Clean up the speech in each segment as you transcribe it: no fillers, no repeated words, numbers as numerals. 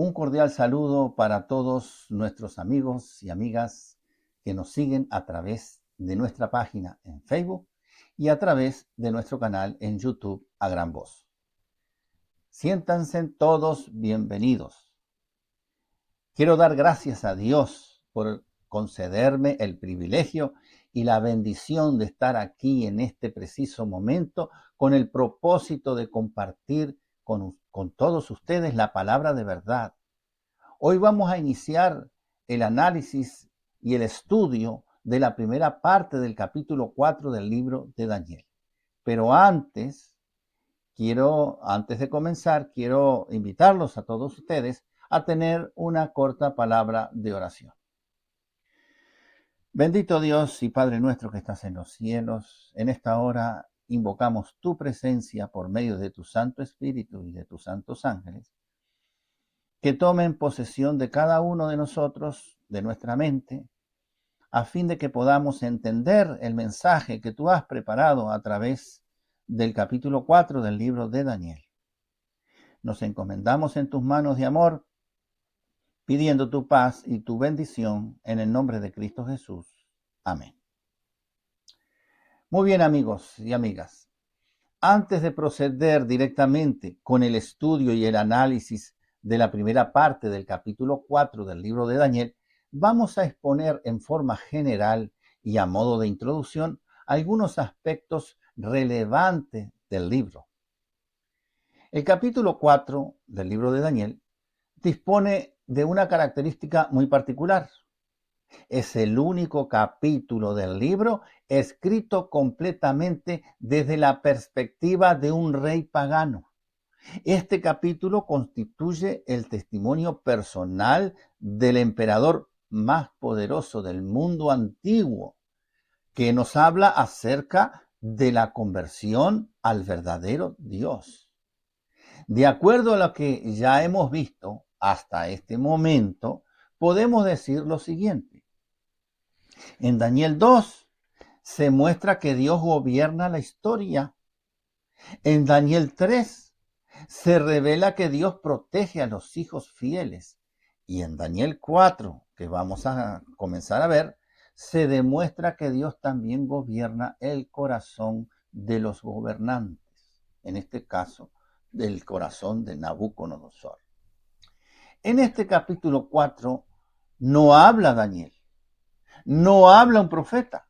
Un cordial saludo para todos nuestros amigos y amigas que nos siguen a través de nuestra página en Facebook y a través de nuestro canal en YouTube a gran voz. Siéntanse todos bienvenidos. Quiero dar gracias a Dios por concederme el privilegio y la bendición de estar aquí en este preciso momento con el propósito de compartir con todos ustedes la palabra de verdad. Hoy vamos a iniciar el análisis y el estudio de la primera parte del capítulo 4 del libro de Daniel. Pero antes de comenzar, quiero invitarlos a todos ustedes a tener una corta palabra de oración. Bendito Dios y Padre nuestro que estás en los cielos, en esta hora invocamos tu presencia por medio de tu Santo Espíritu y de tus santos ángeles, que tomen posesión de cada uno de nosotros, de nuestra mente, a fin de que podamos entender el mensaje que tú has preparado a través del capítulo 4 del libro de Daniel. Nos encomendamos en tus manos de amor, pidiendo tu paz y tu bendición en el nombre de Cristo Jesús. Amén. Muy bien, amigos y amigas. Antes de proceder directamente con el estudio y el análisis de la primera parte del capítulo 4 del libro de Daniel, vamos a exponer en forma general y a modo de introducción algunos aspectos relevantes del libro. El capítulo 4 del libro de Daniel dispone de una característica muy particular. Es el único capítulo del libro escrito completamente desde la perspectiva de un rey pagano. Este capítulo constituye el testimonio personal del emperador más poderoso del mundo antiguo, que nos habla acerca de la conversión al verdadero Dios. De acuerdo a lo que ya hemos visto hasta este momento, podemos decir lo siguiente. En Daniel 2 se muestra que Dios gobierna la historia. En Daniel 3 se revela que Dios protege a los hijos fieles. Y en Daniel 4, que vamos a comenzar a ver, se demuestra que Dios también gobierna el corazón de los gobernantes. En este caso, del corazón de Nabucodonosor. En este capítulo 4 no habla Daniel, no habla un profeta,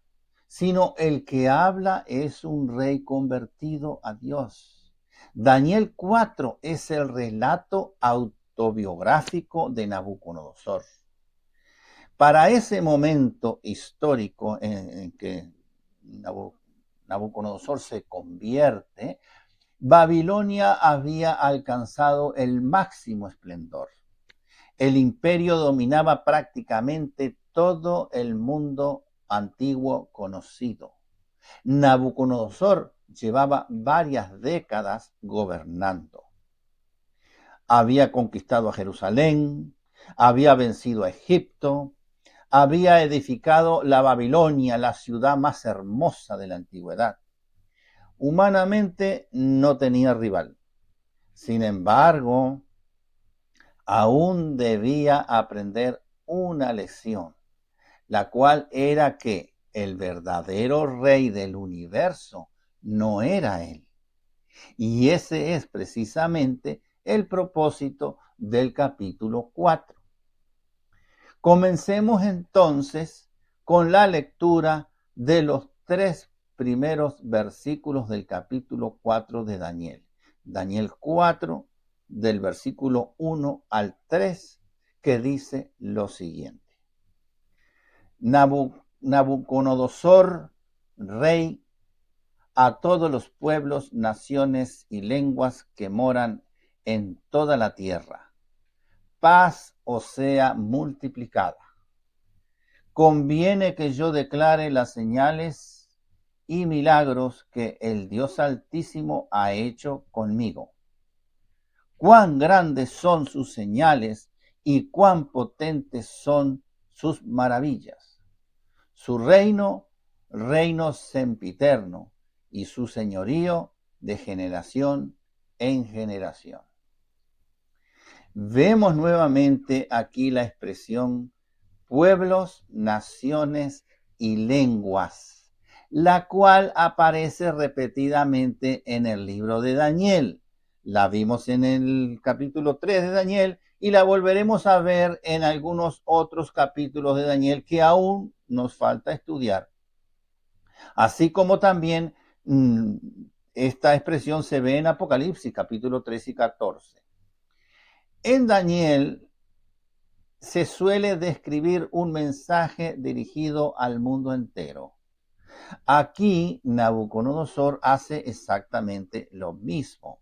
sino el que habla es un rey convertido a Dios. Daniel 4 es el relato autobiográfico de Nabucodonosor. Para ese momento histórico en que Nabucodonosor se convierte, Babilonia había alcanzado el máximo esplendor. El imperio dominaba prácticamente todo el mundo antiguo conocido. Nabucodonosor llevaba varias décadas gobernando. Había conquistado a Jerusalén, había vencido a Egipto, había edificado la Babilonia, la ciudad más hermosa de la antigüedad. Humanamente no tenía rival. Sin embargo, aún debía aprender una lección, la cual era que el verdadero rey del universo no era él. Y ese es precisamente el propósito del capítulo 4. Comencemos entonces con la lectura de los 3 primeros versículos del capítulo 4 de Daniel. Daniel 4, del versículo 1 al 3, que dice lo siguiente. Nabucodonosor, rey, a todos los pueblos, naciones y lenguas que moran en toda la tierra. Paz os sea multiplicada. Conviene que yo declare las señales y milagros que el Dios Altísimo ha hecho conmigo. Cuán grandes son sus señales y cuán potentes son sus maravillas. Su reino sempiterno, y su señorío de generación en generación. Vemos nuevamente aquí la expresión pueblos, naciones y lenguas, la cual aparece repetidamente en el libro de Daniel. La vimos en el capítulo 3 de Daniel y la volveremos a ver en algunos otros capítulos de Daniel que aún nos falta estudiar. Así como también esta expresión se ve en Apocalipsis, capítulo 3 y 14. En Daniel se suele describir un mensaje dirigido al mundo entero. Aquí Nabucodonosor hace exactamente lo mismo.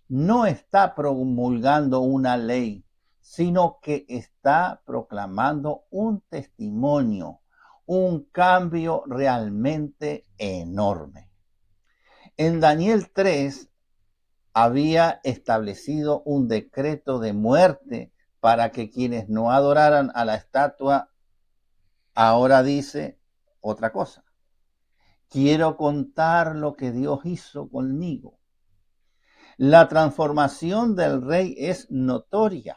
No está promulgando una ley, sino que está proclamando un testimonio, un cambio realmente enorme. En Daniel 3 había establecido un decreto de muerte para que quienes no adoraran a la estatua. Ahora dice otra cosa. Quiero contar lo que Dios hizo conmigo. La transformación del rey es notoria.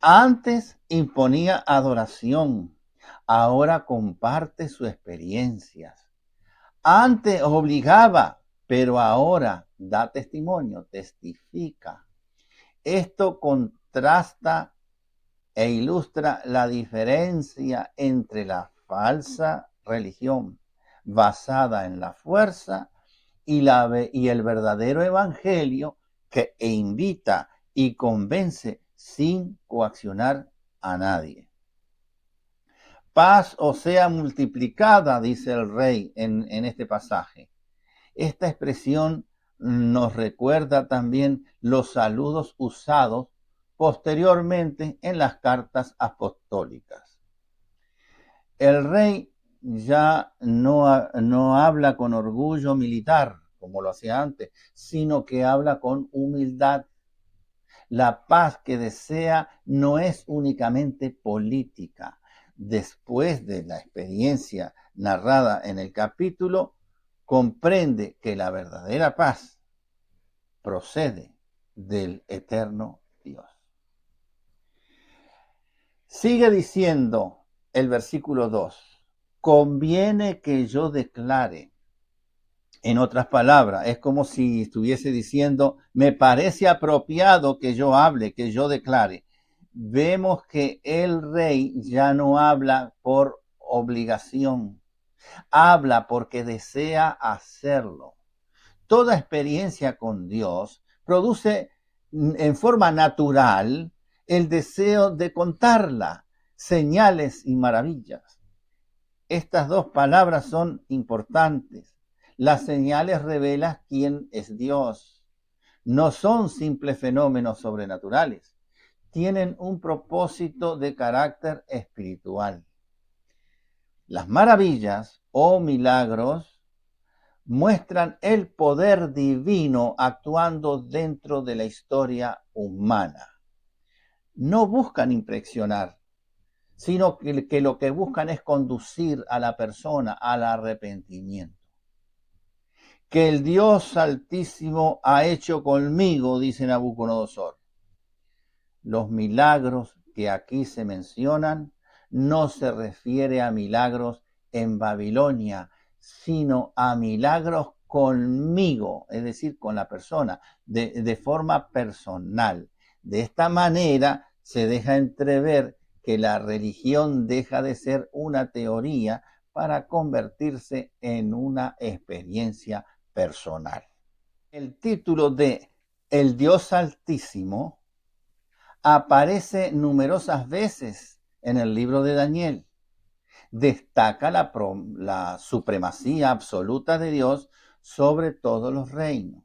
Antes imponía adoración, ahora comparte sus experiencias. Antes obligaba, pero ahora da testimonio, testifica. Esto contrasta e ilustra la diferencia entre la falsa religión basada en la fuerza y el verdadero evangelio que invita y convence sin coaccionar a nadie. Paz os sea multiplicada, dice el rey en este pasaje. Esta expresión nos recuerda también los saludos usados posteriormente en las cartas apostólicas. El rey ya no habla con orgullo militar, como lo hacía antes, sino que habla con humildad. La paz que desea no es únicamente política. Después de la experiencia narrada en el capítulo, comprende que la verdadera paz procede del eterno Dios. Sigue diciendo el versículo 2, conviene que yo declare. En otras palabras, es como si estuviese diciendo, me parece apropiado que yo hable, que yo declare. Vemos que el rey ya no habla por obligación, habla porque desea hacerlo. Toda experiencia con Dios produce en forma natural el deseo de contarla, señales y maravillas. Estas dos palabras son importantes. Las señales revelan quién es Dios. No son simples fenómenos sobrenaturales. Tienen un propósito de carácter espiritual. Las maravillas o milagros muestran el poder divino actuando dentro de la historia humana. No buscan impresionar, sino que lo que buscan es conducir a la persona al arrepentimiento. Que el Dios Altísimo ha hecho conmigo, dice Nabucodonosor. Los milagros que aquí se mencionan no se refiere a milagros en Babilonia, sino a milagros conmigo, es decir, con la persona, de forma personal. De esta manera se deja entrever que la religión deja de ser una teoría para convertirse en una experiencia personal. El título de El Dios Altísimo aparece numerosas veces en el libro de Daniel. Destaca la supremacía absoluta de Dios sobre todos los reinos.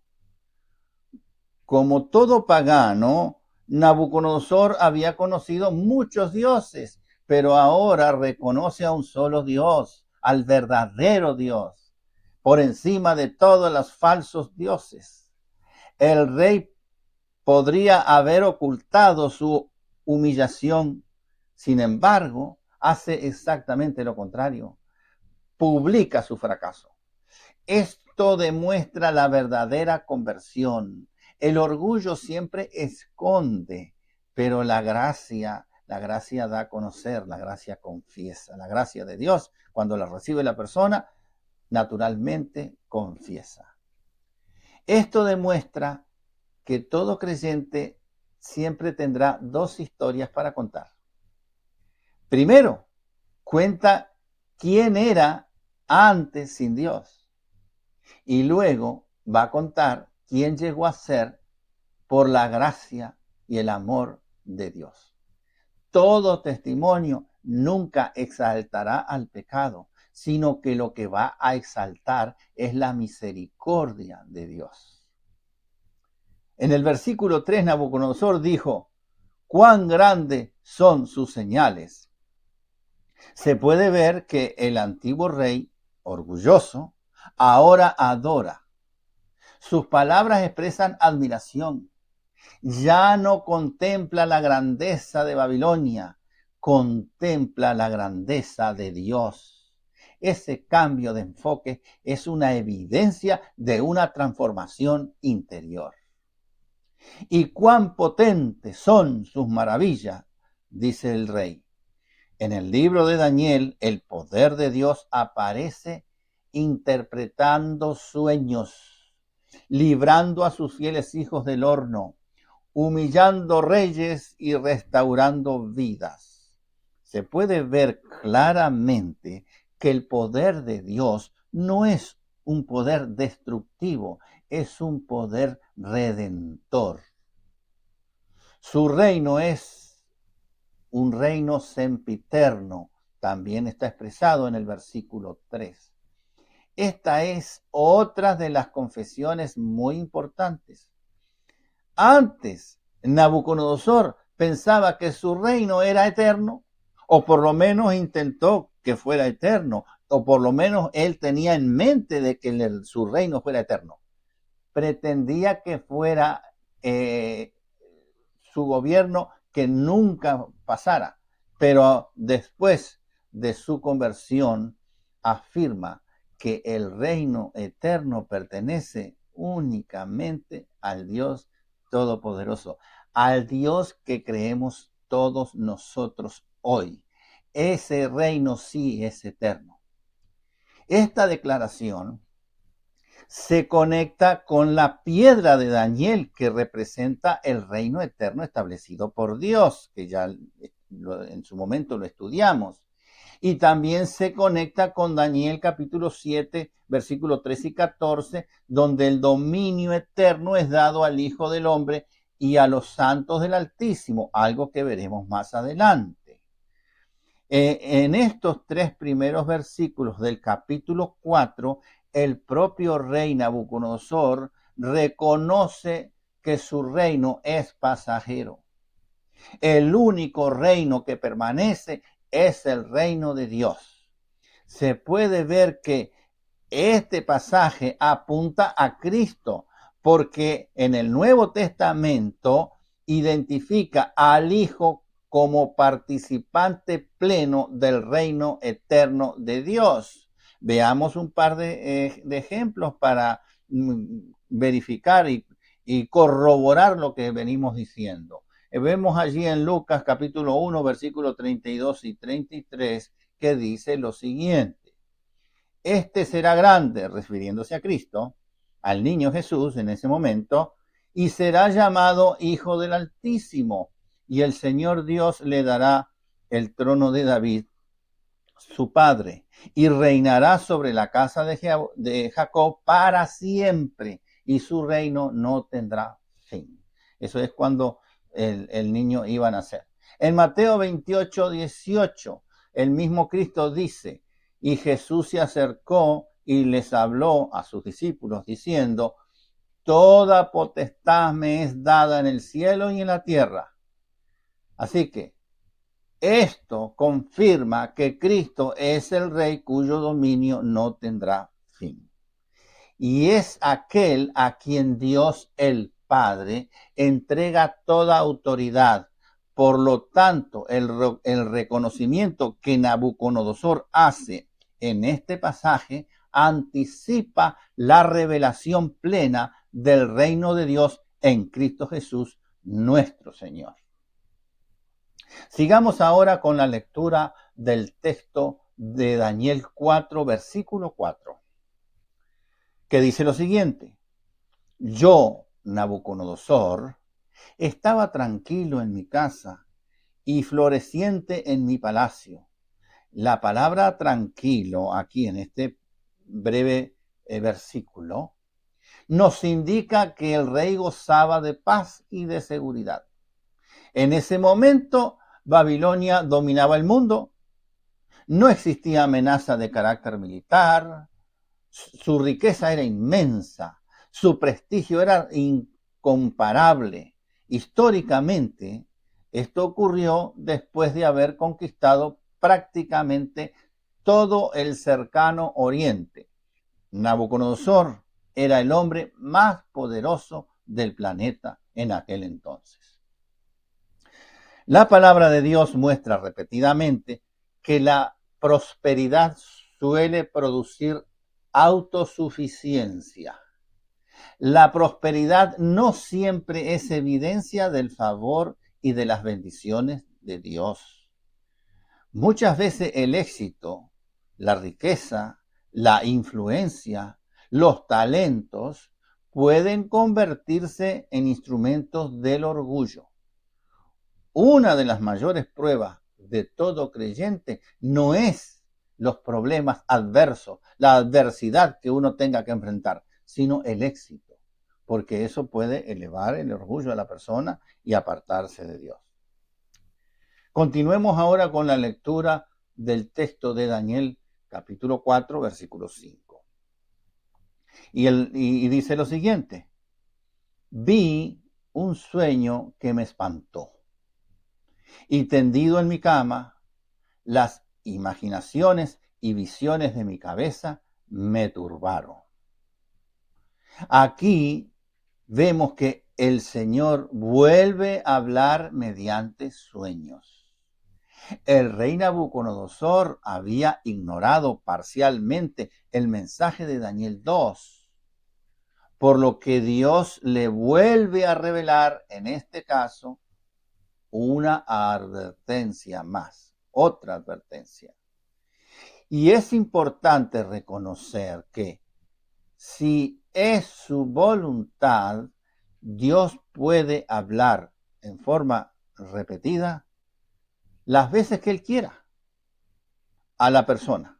Como todo pagano, Nabucodonosor había conocido muchos dioses, pero ahora reconoce a un solo Dios, al verdadero Dios, por encima de todos los falsos dioses. El rey podría haber ocultado su humillación, sin embargo, hace exactamente lo contrario, publica su fracaso. Esto demuestra la verdadera conversión. El orgullo siempre esconde, Pero la gracia da a conocer, la gracia confiesa, la gracia de Dios, cuando la recibe la persona, naturalmente confiesa. Esto demuestra que todo creyente siempre tendrá dos historias para contar. Primero, cuenta quién era antes sin Dios. Y luego va a contar quién llegó a ser por la gracia y el amor de Dios. Todo testimonio nunca exaltará al pecado, sino que lo que va a exaltar es la misericordia de Dios. En el versículo 3, Nabucodonosor dijo: cuán grandes son sus señales. Se puede ver que el antiguo rey, orgulloso, ahora adora. Sus palabras expresan admiración. Ya no contempla la grandeza de Babilonia, contempla la grandeza de Dios. Ese cambio de enfoque es una evidencia de una transformación interior. Y cuán potentes son sus maravillas, dice el rey. En el libro de Daniel, el poder de Dios aparece interpretando sueños, librando a sus fieles hijos del horno, humillando reyes y restaurando vidas. Se puede ver claramente que el poder de Dios no es un poder destructivo, es un poder redentor. Su reino es un reino sempiterno, también está expresado en el versículo 3. Esta es otra de las confesiones muy importantes. Antes, Nabucodonosor pensaba que su reino era eterno, o por lo menos intentó que fuera eterno, o por lo menos él tenía en mente de que su reino fuera eterno. Pretendía que fuera su gobierno que nunca pasara, pero después de su conversión afirma que el reino eterno pertenece únicamente al Dios Todopoderoso, al Dios que creemos todos nosotros hoy. Ese reino sí es eterno. Esta declaración se conecta con la piedra de Daniel, que representa el reino eterno establecido por Dios, que ya en su momento lo estudiamos. Y también se conecta con Daniel capítulo 7, versículos 13 y 14, donde el dominio eterno es dado al Hijo del Hombre y a los santos del Altísimo, algo que veremos más adelante. En estos tres primeros versículos del capítulo 4, el propio rey Nabucodonosor reconoce que su reino es pasajero. El único reino que permanece es el reino de Dios. Se puede ver que este pasaje apunta a Cristo, porque en el Nuevo Testamento identifica al Hijo como participante pleno del reino eterno de Dios. Veamos un par de ejemplos para verificar y corroborar lo que venimos diciendo. Vemos allí en Lucas capítulo 1, versículos 32 y 33, que dice lo siguiente: este será grande, refiriéndose a Cristo, al niño Jesús en ese momento, y será llamado Hijo del Altísimo, y el Señor Dios le dará el trono de David, su padre, y reinará sobre la casa de Jacob para siempre, y su reino no tendrá fin. Eso es cuando el niño iba a nacer. En Mateo 28, 18, el mismo Cristo dice: y Jesús se acercó y les habló a sus discípulos diciendo: toda potestad me es dada en el cielo y en la tierra. Así que esto confirma que Cristo es el Rey cuyo dominio no tendrá fin. Y es aquel a quien Dios el Padre entrega toda autoridad. Por lo tanto, el reconocimiento que Nabucodonosor hace en este pasaje anticipa la revelación plena del reino de Dios en Cristo Jesús, nuestro Señor. Sigamos ahora con la lectura del texto de Daniel 4, versículo 4, que dice lo siguiente: Yo, Nabucodonosor, estaba tranquilo en mi casa y floreciente en mi palacio. La palabra tranquilo aquí en este breve versículo nos indica que el rey gozaba de paz y de seguridad. En ese momento, Babilonia dominaba el mundo, no existía amenaza de carácter militar, su riqueza era inmensa, su prestigio era incomparable. Históricamente, esto ocurrió después de haber conquistado prácticamente todo el cercano oriente. Nabucodonosor era el hombre más poderoso del planeta en aquel entonces. La palabra de Dios muestra repetidamente que la prosperidad suele producir autosuficiencia. La prosperidad no siempre es evidencia del favor y de las bendiciones de Dios. Muchas veces el éxito, la riqueza, la influencia, los talentos pueden convertirse en instrumentos del orgullo. Una de las mayores pruebas de todo creyente no es los problemas adversos, la adversidad que uno tenga que enfrentar, sino el éxito, porque eso puede elevar el orgullo de la persona y apartarse de Dios. Continuemos ahora con la lectura del texto de Daniel, capítulo 4, versículo 5. Y dice lo siguiente: vi un sueño que me espantó, y tendido en mi cama, las imaginaciones y visiones de mi cabeza me turbaron. Aquí vemos que el Señor vuelve a hablar mediante sueños. El rey Nabucodonosor había ignorado parcialmente el mensaje de Daniel 2, por lo que Dios le vuelve a revelar, en este caso, una advertencia más, otra advertencia. Y es importante reconocer que si es su voluntad, Dios puede hablar en forma repetida las veces que Él quiera a la persona.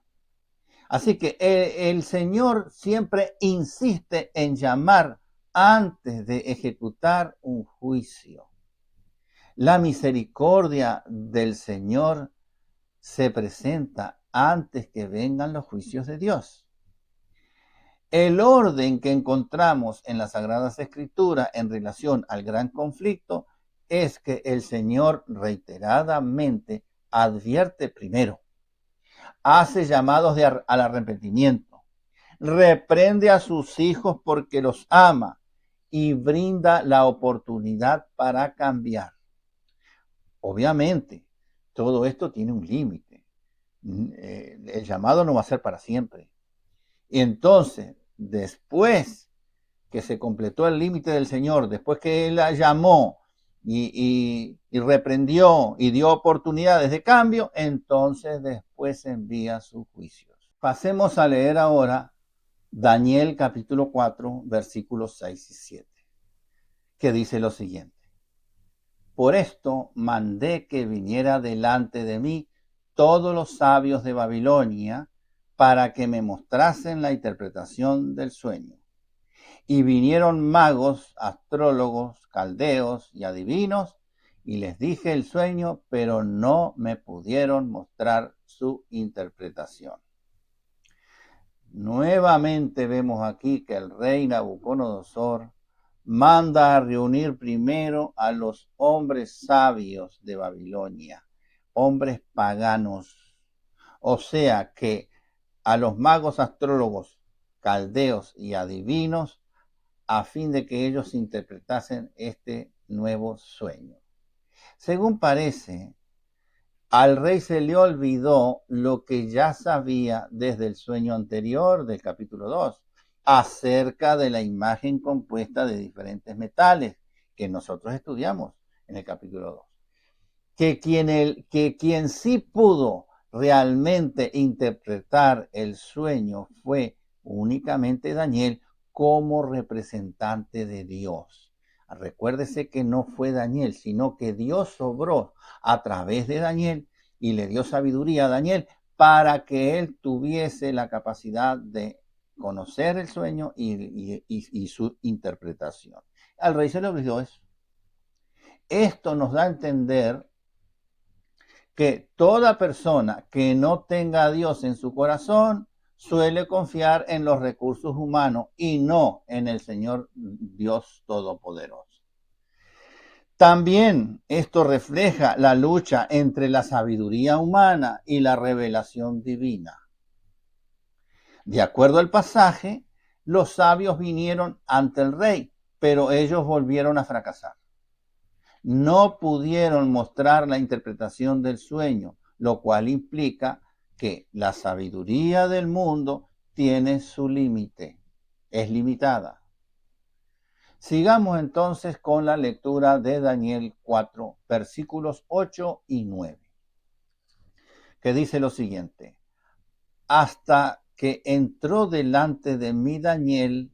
Así que el Señor siempre insiste en llamar antes de ejecutar un juicio. La misericordia del Señor se presenta antes que vengan los juicios de Dios. El orden que encontramos en las Sagradas Escrituras en relación al gran conflicto es que el Señor reiteradamente advierte primero, hace llamados al arrepentimiento, reprende a sus hijos porque los ama y brinda la oportunidad para cambiar. Obviamente, todo esto tiene un límite. El llamado no va a ser para siempre. Y entonces, después que se completó el límite del Señor, después que Él la llamó y reprendió y dio oportunidades de cambio, entonces después envía sus juicios. Pasemos a leer ahora Daniel capítulo 4, versículos 6 y 7, que dice lo siguiente: Por esto mandé que viniera delante de mí todos los sabios de Babilonia para que me mostrasen la interpretación del sueño. Y vinieron magos, astrólogos, caldeos y adivinos, y les dije el sueño, pero no me pudieron mostrar su interpretación. Nuevamente vemos aquí que el rey Nabucodonosor manda a reunir primero a los hombres sabios de Babilonia, hombres paganos, o sea que a los magos, astrólogos, caldeos y adivinos, a fin de que ellos interpretasen este nuevo sueño. Según parece, al rey se le olvidó lo que ya sabía desde el sueño anterior del capítulo 2, acerca de la imagen compuesta de diferentes metales que nosotros estudiamos en el capítulo 2, que quien sí pudo realmente interpretar el sueño fue únicamente Daniel como representante de Dios. Recuérdese que no fue Daniel, sino que Dios obró a través de Daniel y le dio sabiduría a Daniel para que él tuviese la capacidad de conocer el sueño y su interpretación. Al rey se le olvidó eso. Esto nos da a entender que toda persona que no tenga a Dios en su corazón suele confiar en los recursos humanos y no en el Señor Dios Todopoderoso. También esto refleja la lucha entre la sabiduría humana y la revelación divina. De acuerdo al pasaje, los sabios vinieron ante el rey, pero ellos volvieron a fracasar. No pudieron mostrar la interpretación del sueño, lo cual implica que la sabiduría del mundo tiene su límite, es limitada. Sigamos entonces con la lectura de Daniel 4, versículos 8 y 9, que dice lo siguiente: hasta que entró delante de mí Daniel,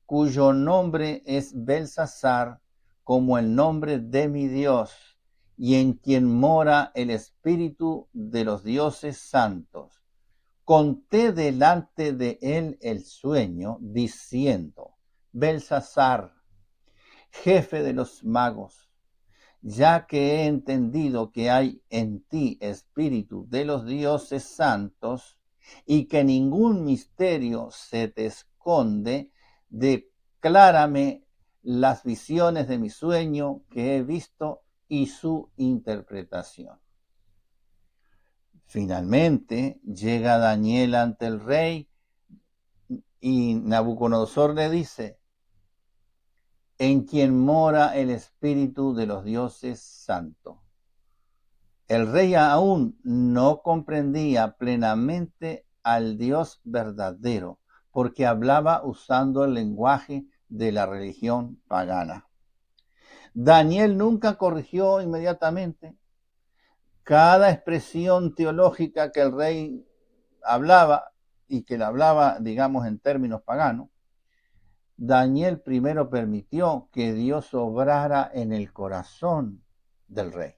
cuyo nombre es Belsasar, como el nombre de mi Dios, y en quien mora el espíritu de los dioses santos. Conté delante de él el sueño, diciendo: Belsasar, jefe de los magos, ya que he entendido que hay en ti espíritu de los dioses santos, y que ningún misterio se te esconde, declárame las visiones de mi sueño que he visto y su interpretación. Finalmente llega Daniel ante el rey y Nabucodonosor le dice: en quien mora el espíritu de los dioses santos. El rey aún no comprendía plenamente al Dios verdadero, porque hablaba usando el lenguaje de la religión pagana. Daniel nunca corrigió inmediatamente. Cada expresión teológica que el rey hablaba, y que la hablaba, digamos, en términos paganos, Daniel primero permitió que Dios obrara en el corazón del rey.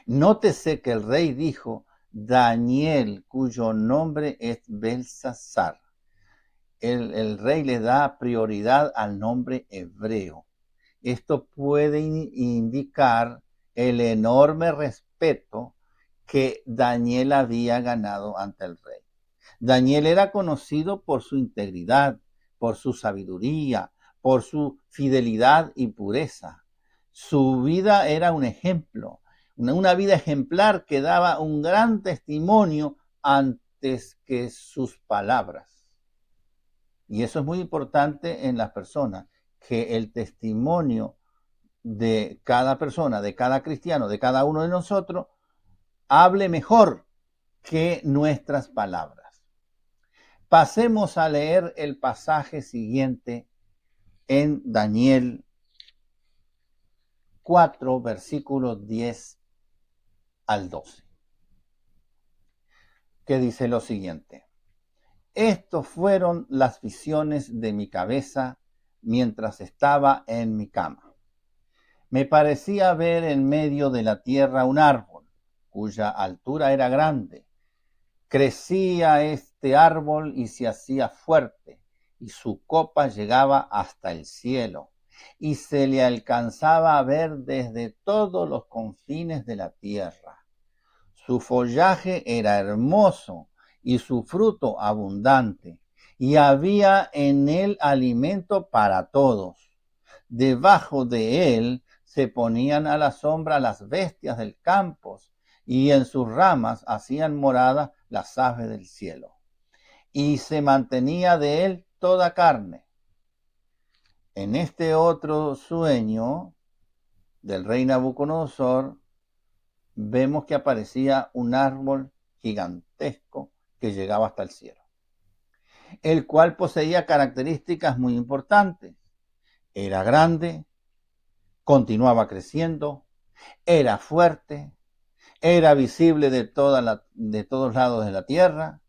Nótese que el rey dijo Daniel, cuyo nombre es Belsasar. El rey le da prioridad al nombre hebreo. Esto puede indicar el enorme respeto que Daniel había ganado ante el rey. Daniel era conocido por su integridad, por su sabiduría, por su fidelidad y pureza. Su vida era un ejemplo, una vida ejemplar que daba un gran testimonio antes que sus palabras. Y eso es muy importante en las personas, que el testimonio de cada persona, de cada cristiano, de cada uno de nosotros, hable mejor que nuestras palabras. Pasemos a leer el pasaje siguiente en Daniel 4, versículos 10 al 12, que dice lo siguiente: estos fueron las visiones de mi cabeza mientras estaba en mi cama. Me parecía ver en medio de la tierra un árbol, cuya altura era grande. Crecía este árbol y se hacía fuerte, y su copa llegaba hasta el cielo, y se le alcanzaba a ver desde todos los confines de la tierra. Su follaje era hermoso y su fruto abundante, y había en él alimento para todos. Debajo de él se ponían a la sombra las bestias del campo, y en sus ramas hacían morada las aves del cielo. Y se mantenía de él toda carne. En este otro sueño del rey Nabucodonosor, vemos que aparecía un árbol gigantesco que llegaba hasta el cielo, el cual poseía características muy importantes. Era grande, continuaba creciendo, Era fuerte, era visible de todos lados de la tierra,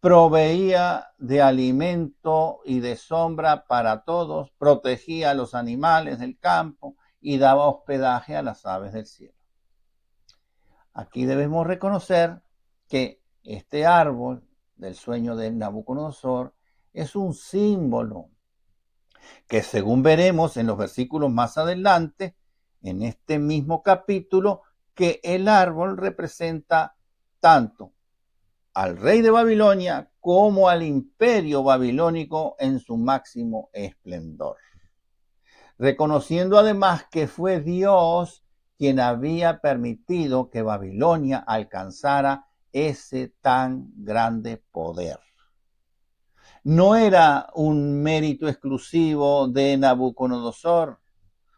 proveía de alimento y de sombra para todos, protegía a los animales del campo y daba hospedaje a las aves del cielo. Aquí debemos reconocer que este árbol del sueño de Nabucodonosor es un símbolo que, según veremos en los versículos más adelante, en este mismo capítulo, que el árbol representa tanto al rey de Babilonia como al imperio babilónico en su máximo esplendor. Reconociendo además que fue Dios quien había permitido que Babilonia alcanzara ese tan grande poder. No era un mérito exclusivo de Nabucodonosor,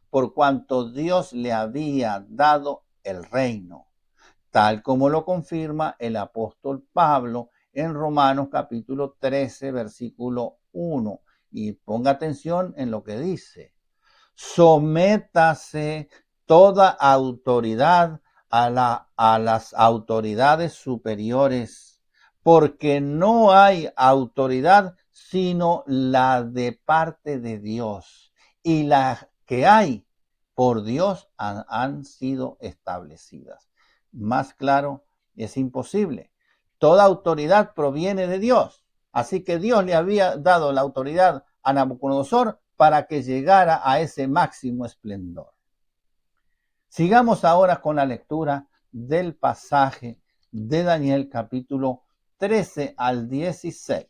por cuanto Dios le había dado el reino, tal como lo confirma el apóstol Pablo en Romanos capítulo 13, versículo 1. Y ponga atención en lo que dice: sométase toda autoridad a las autoridades superiores, porque no hay autoridad sino la de parte de Dios, y las que hay por Dios han sido establecidas. Más claro es imposible. Toda autoridad proviene de Dios. Así que Dios le había dado la autoridad a Nabucodonosor para que llegara a ese máximo esplendor. Sigamos ahora con la lectura del pasaje de Daniel capítulo 13 al 16,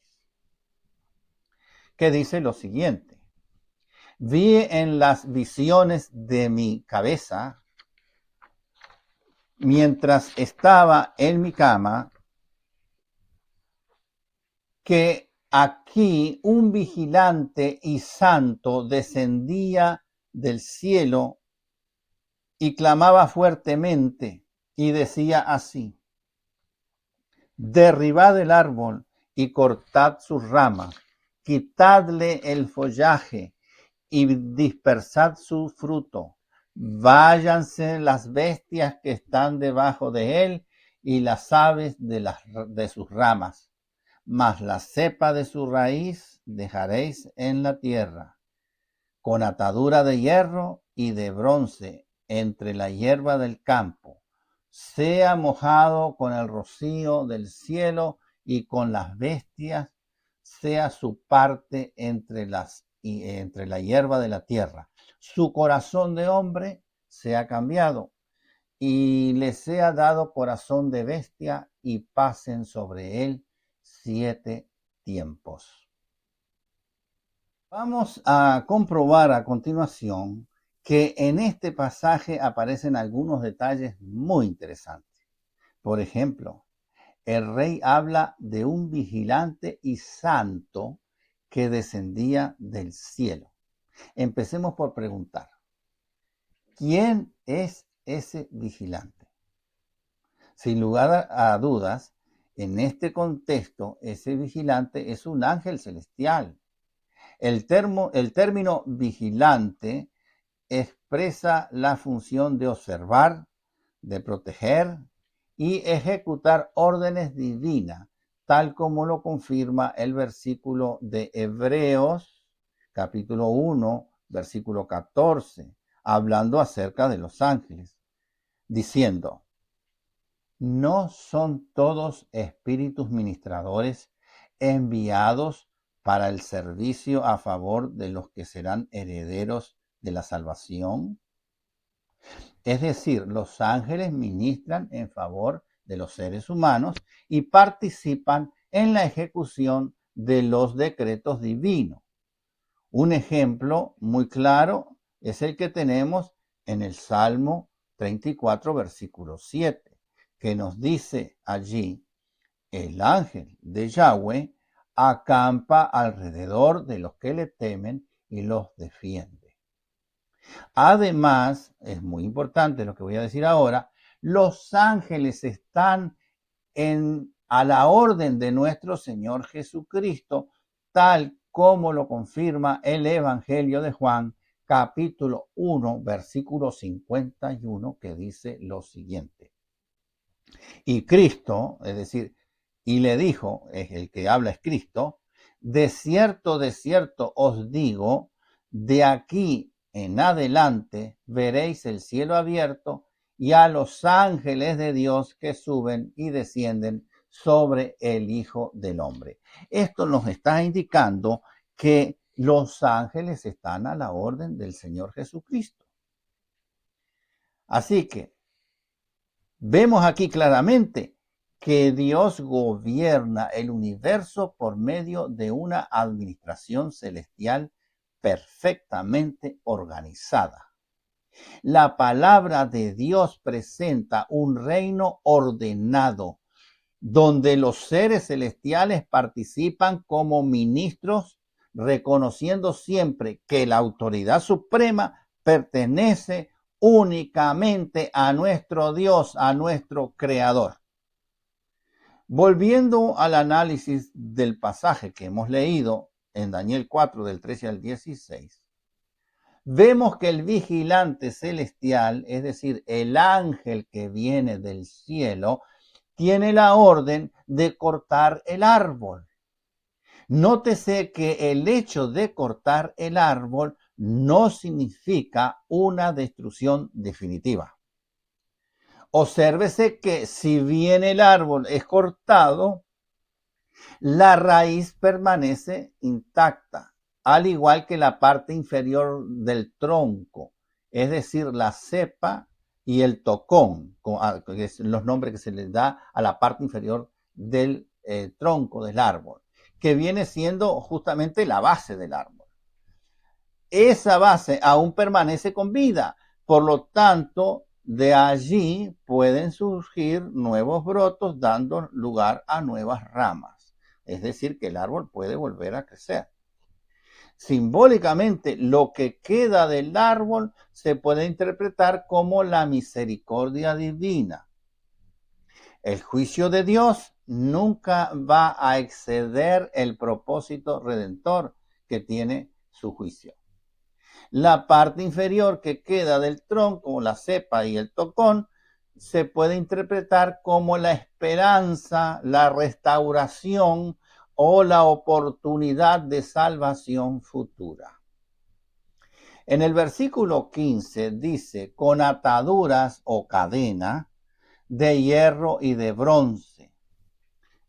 que dice lo siguiente: vi en las visiones de mi cabeza, mientras estaba en mi cama, que aquí un vigilante y santo descendía del cielo y clamaba fuertemente y decía así: derribad el árbol y cortad sus ramas, quitadle el follaje y dispersad su fruto. Váyanse las bestias que están debajo de él y las aves de sus ramas, mas la cepa de su raíz dejaréis en la tierra, con atadura de hierro y de bronce entre la hierba del campo. Sea mojado con el rocío del cielo y con las bestias, sea su parte entre la hierba de la tierra. Su corazón de hombre sea cambiado y le sea dado corazón de bestia, y pasen sobre él 7 tiempos. Vamos a comprobar a continuación que en este pasaje aparecen algunos detalles muy interesantes. Por ejemplo, el rey habla de un vigilante y santo que descendía del cielo. Empecemos por preguntar: ¿quién es ese vigilante? Sin lugar a dudas, en este contexto, ese vigilante es un ángel celestial. El término vigilante expresa la función de observar, de proteger y ejecutar órdenes divinas, tal como lo confirma el versículo de Hebreos, capítulo 1, versículo 14, hablando acerca de los ángeles, diciendo: ¿no son todos espíritus ministradores enviados para el servicio a favor de los que serán herederos de la salvación? Es decir, los ángeles ministran en favor de los seres humanos y participan en la ejecución de los decretos divinos. Un ejemplo muy claro es el que tenemos en el Salmo 34, versículo 7, que nos dice allí: el ángel de Yahweh acampa alrededor de los que le temen y los defiende. Además, es muy importante lo que voy a decir ahora: los ángeles están a la orden de nuestro Señor Jesucristo, tal como lo confirma el Evangelio de Juan, capítulo 1, versículo 51, que dice lo siguiente. Y Cristo, es decir, y le dijo, el que habla es Cristo, de cierto os digo, de aquí en adelante veréis el cielo abierto y a los ángeles de Dios que suben y descienden sobre el Hijo del Hombre. Esto nos está indicando que los ángeles están a la orden del Señor Jesucristo. Así que vemos aquí claramente que Dios gobierna el universo por medio de una administración celestial perfectamente organizada. La palabra de Dios presenta un reino ordenado, donde los seres celestiales participan como ministros, reconociendo siempre que la autoridad suprema pertenece únicamente a nuestro Dios, a nuestro Creador. Volviendo al análisis del pasaje que hemos leído en Daniel 4, del 13 al 16, vemos que el vigilante celestial, es decir, el ángel que viene del cielo, tiene la orden de cortar el árbol. Nótese que el hecho de cortar el árbol no significa una destrucción definitiva. Obsérvese que si bien el árbol es cortado, la raíz permanece intacta, al igual que la parte inferior del tronco, es decir, la cepa y el tocón, que son los nombres que se les da a la parte inferior del tronco del árbol, que viene siendo justamente la base del árbol. Esa base aún permanece con vida, por lo tanto, de allí pueden surgir nuevos brotos dando lugar a nuevas ramas. Es decir, que el árbol puede volver a crecer. Simbólicamente, lo que queda del árbol se puede interpretar como la misericordia divina. El juicio de Dios nunca va a exceder el propósito redentor que tiene su juicio. La parte inferior que queda del tronco, la cepa y el tocón, se puede interpretar como la esperanza, la restauración o la oportunidad de salvación futura. En el versículo 15 dice, con ataduras o cadena de hierro y de bronce.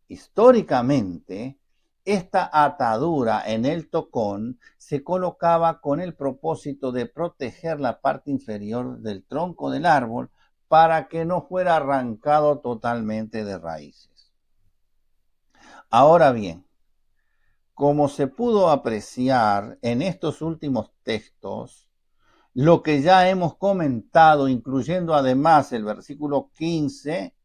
Históricamente, esta atadura en el tocón se colocaba con el propósito de proteger la parte inferior del tronco del árbol para que no fuera arrancado totalmente de raíces. Ahora bien, como se pudo apreciar en estos últimos textos, lo que ya hemos comentado, incluyendo además el versículo 15,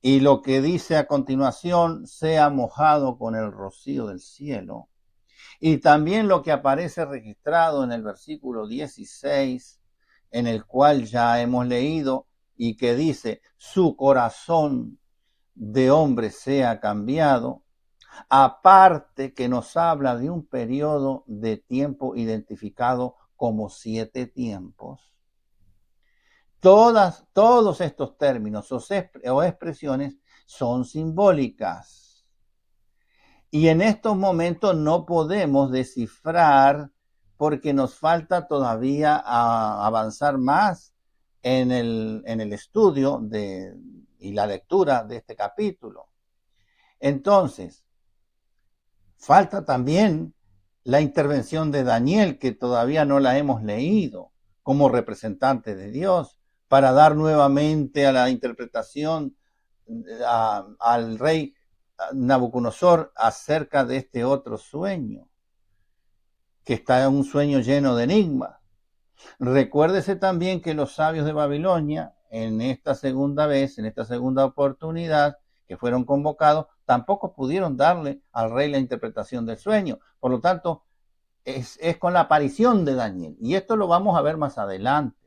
y lo que dice a continuación, sea mojado con el rocío del cielo. Y también lo que aparece registrado en el versículo 16, en el cual ya hemos leído y que dice, su corazón de hombre sea cambiado. Aparte que nos habla de un periodo de tiempo identificado como 7 tiempos. Todos estos términos o expresiones son simbólicas. Y en estos momentos no podemos descifrar porque nos falta todavía avanzar más en el estudio y la lectura de este capítulo. Entonces, falta también la intervención de Daniel, que todavía no la hemos leído, como representante de Dios, para dar nuevamente a la interpretación al rey Nabucodonosor acerca de este otro sueño, que está en un sueño lleno de enigmas. Recuérdese también que los sabios de Babilonia, en esta segunda vez, en esta segunda oportunidad que fueron convocados, tampoco pudieron darle al rey la interpretación del sueño. Por lo tanto, es con la aparición de Daniel. Y esto lo vamos a ver más adelante.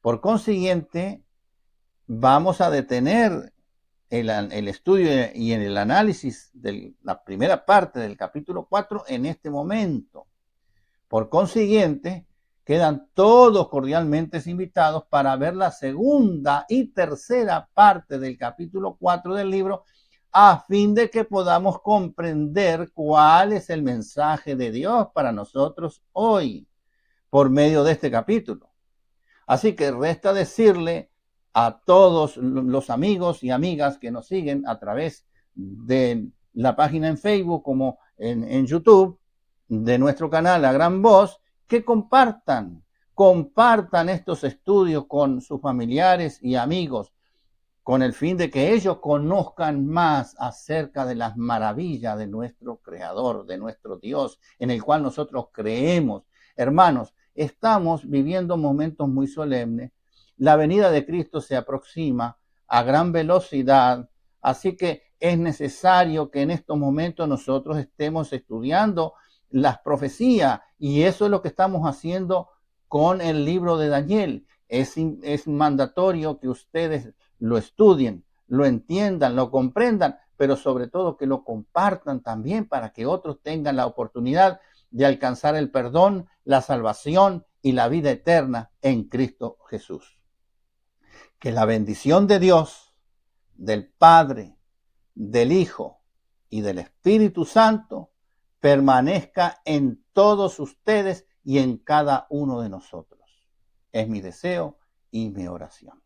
Por consiguiente, vamos a detener el estudio y en el análisis de la primera parte del capítulo 4 en este momento. Por consiguiente, Quedan todos cordialmente invitados para ver la segunda y tercera parte del capítulo 4 del libro, a fin de que podamos comprender cuál es el mensaje de Dios para nosotros hoy, por medio de este capítulo. Así que resta decirle a todos los amigos y amigas que nos siguen a través de la página en Facebook como en YouTube, de nuestro canal La Gran Voz, que compartan estos estudios con sus familiares y amigos, con el fin de que ellos conozcan más acerca de las maravillas de nuestro Creador, de nuestro Dios, en el cual nosotros creemos. Hermanos, estamos viviendo momentos muy solemnes. La venida de Cristo se aproxima a gran velocidad, así que es necesario que en estos momentos nosotros estemos estudiando las profecías, y eso es lo que estamos haciendo con el libro de Daniel. Es mandatorio que ustedes lo estudien, lo entiendan, lo comprendan, pero sobre todo que lo compartan también para que otros tengan la oportunidad de alcanzar el perdón, la salvación y la vida eterna en Cristo Jesús. Que la bendición de Dios, del Padre, del Hijo y del Espíritu Santo permanezca en todos ustedes y en cada uno de nosotros. Es mi deseo y mi oración.